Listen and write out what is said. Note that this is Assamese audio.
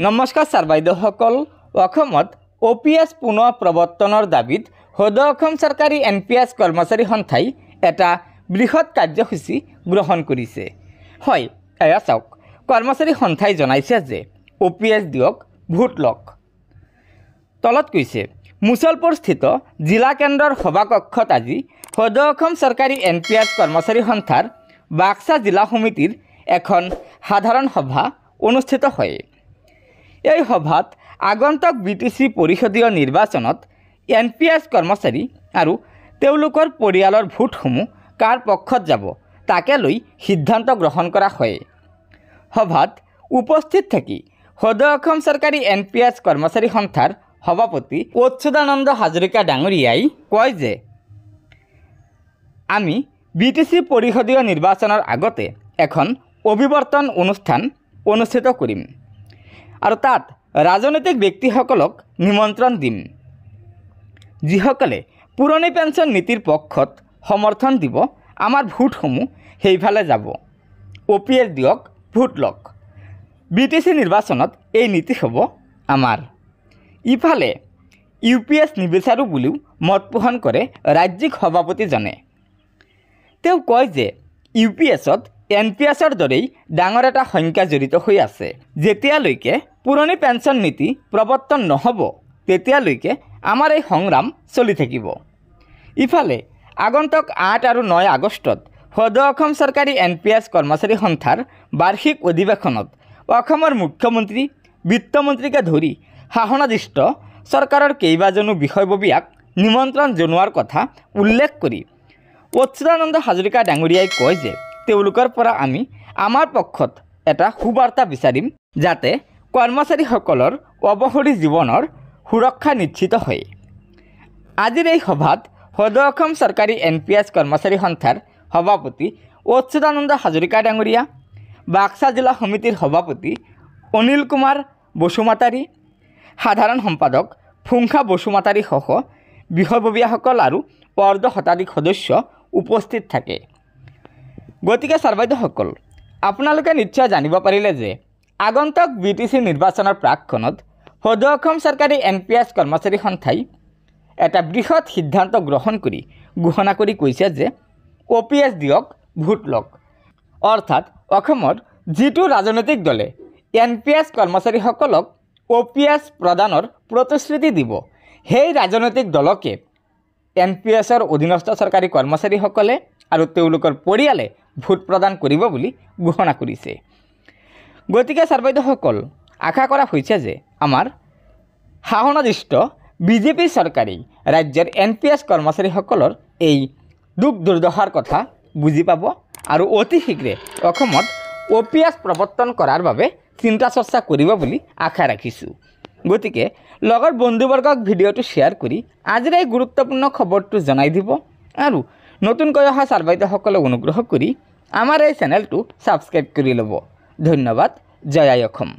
নমস্কাৰ ছাৰ বাইদেউসকল। অসমত OPS পুনৰ প্ৰৱৰ্তনৰ দাবীত সদৌ অসম চৰকাৰী NPS কৰ্মচাৰী সন্থাই এটা বৃহৎ কাৰ্যসূচী গ্ৰহণ কৰিছে। হয়, এয়া চাওক, কৰ্মচাৰী সন্থাই জনাইছে যে OPS দিয়ক, ভোট লওক। তলত কৈছে, মুছলপুৰস্থিত জিলা কেন্দ্ৰৰ সভাকক্ষত আজি সদৌ অসম চৰকাৰী NPS কৰ্মচাৰী সন্থাৰ বাক্সা জিলা সমিতিৰ এখন সাধাৰণ সভা অনুষ্ঠিত হয়। এই সভাত আগন্তুক BTC পৰিষদীয় নিৰ্বাচনত NPS কৰ্মচাৰী আৰু তেওঁলোকৰ পৰিয়ালৰ ভোটসমূহ কাৰ পক্ষত যাব তাকে লৈ সিদ্ধান্ত গ্ৰহণ কৰা হয়। সভাত উপস্থিত থাকি সদৌ অসম চৰকাৰী NPS কৰ্মচাৰী সন্থাৰ সভাপতি অচ্যুতানন্দ হাজৰিকা ডাঙৰীয়াই কয় যে আমি BTC পৰিষদীয় নিৰ্বাচনৰ আগতে এখন অভিৱৰ্তন অনুষ্ঠান অনুষ্ঠিত কৰিম আৰু তাত ৰাজনৈতিক ব্যক্তিসকলক নিমন্ত্ৰণ দিম, যিসকলে পুৰণি পেঞ্চন নীতিৰ পক্ষত সমৰ্থন দিব। আমাৰ ভোটসমূহ সেইফালে যাব। OPS দিয়ক, ভোট লওক। BTC নিৰ্বাচনত এই নীতি হ'ব আমাৰ। ইফালে UPS নিবিচাৰোঁ বুলিও মত পোষণ কৰে ৰাজ্যিক সভাপতিজনে। তেওঁ কয় যে UPSত NPSৰ দৰেই ডাঙৰ এটা সংখ্যা জড়িত হৈ আছে। যেতিয়ালৈকে পুৰণি পেঞ্চন নীতি প্ৰৱৰ্তন নহ'ব তেতিয়ালৈকে আমাৰ এই সংগ্ৰাম চলি থাকিব। ইফালে আগন্তুক 8 আৰু 9 আগষ্টত সদৌ অসম চৰকাৰী NPS কৰ্মচাৰী সন্থাৰ বাৰ্ষিক অধিৱেশনত অসমৰ মুখ্যমন্ত্ৰী, বিত্তমন্ত্ৰীকে ধৰি শাসনাধীষ্ঠ চৰকাৰৰ কেইবাজনো বিষয়ববীয়াক নিমন্ত্ৰণ জনোৱাৰ কথা উল্লেখ কৰি অচ্যুতানন্দ হাজৰিকা ডাঙৰীয়াই কয় যে তেওঁলোকৰ পৰা আমি আমাৰ পক্ষত এটা সুবাৰ্তা বিচাৰিম, যাতে কৰ্মচাৰীসকলৰ অৱসৰী জীৱনৰ সুৰক্ষা নিশ্চিত হয়। আজিৰ এই সভাত সদৌ অসম চৰকাৰী NPS কৰ্মচাৰী সন্থাৰ সভাপতি অচ্যুতানন্দ হাজৰিকা ডাঙৰীয়া, বাক্সা জিলা সমিতিৰ সভাপতি অনিল কুমাৰ বসুমতাৰী, সাধাৰণ সম্পাদক ফুংখা বসুমতাৰী সহ বিষয়ববীয়াসকল আৰু অৰ্ধ শতাধিক সদস্য উপস্থিত থাকে। গতিকে ছাৰ বাইদেউসকল, আপোনালোকে নিশ্চয় জানিব পাৰিলে যে আগন্তুক BTC নিৰ্বাচনৰ প্ৰাকক্ষণত সদৌ অসম চৰকাৰী NPS কৰ্মচাৰী সন্থাই এটা বৃহৎ সিদ্ধান্ত গ্ৰহণ কৰি ঘোষণা কৰি কৈছে যে OPS দিয়ক, ভোট লওক। অৰ্থাৎ অসমৰ যিটো ৰাজনৈতিক দলে NPS কৰ্মচাৰীসকলক OPS প্ৰদানৰ প্ৰতিশ্ৰুতি দিব, সেই ৰাজনৈতিক দলকে NPSৰ অধীনস্থ চৰকাৰী কৰ্মচাৰীসকলে আৰু তেওঁলোকৰ পৰিয়ালে ভোট প্ৰদান কৰিব বুলি ঘোষণা কৰিছে। গতিকে ছাৰ বাইদেউসকল, আশা কৰা হৈছে যে আমাৰ শাসনাধীষ্ঠ BJP চৰকাৰে ৰাজ্যৰ NPS কৰ্মচাৰীসকলৰ এই দুখ দুৰ্দশাৰ কথা বুজি পাব আৰু অতি শীঘ্ৰে অসমত OPS প্ৰৱৰ্তন কৰাৰ বাবে চিন্তা চৰ্চা কৰিব বুলি আশা ৰাখিছোঁ। গতিকে লগৰ বন্ধুবৰ্গক ভিডিঅ'টো শ্বেয়াৰ কৰি আজিৰ এই গুৰুত্বপূৰ্ণ খবৰটো জনাই দিব আৰু নতুনকৈ অহা ছাৰ বাইদেউসকলক অনুগ্ৰহ কৰি আমাৰ এই চেনেলটো ছাবস্ক্ৰাইব কৰি ল'ব। ধন্যবাদ। জয় আই অসম।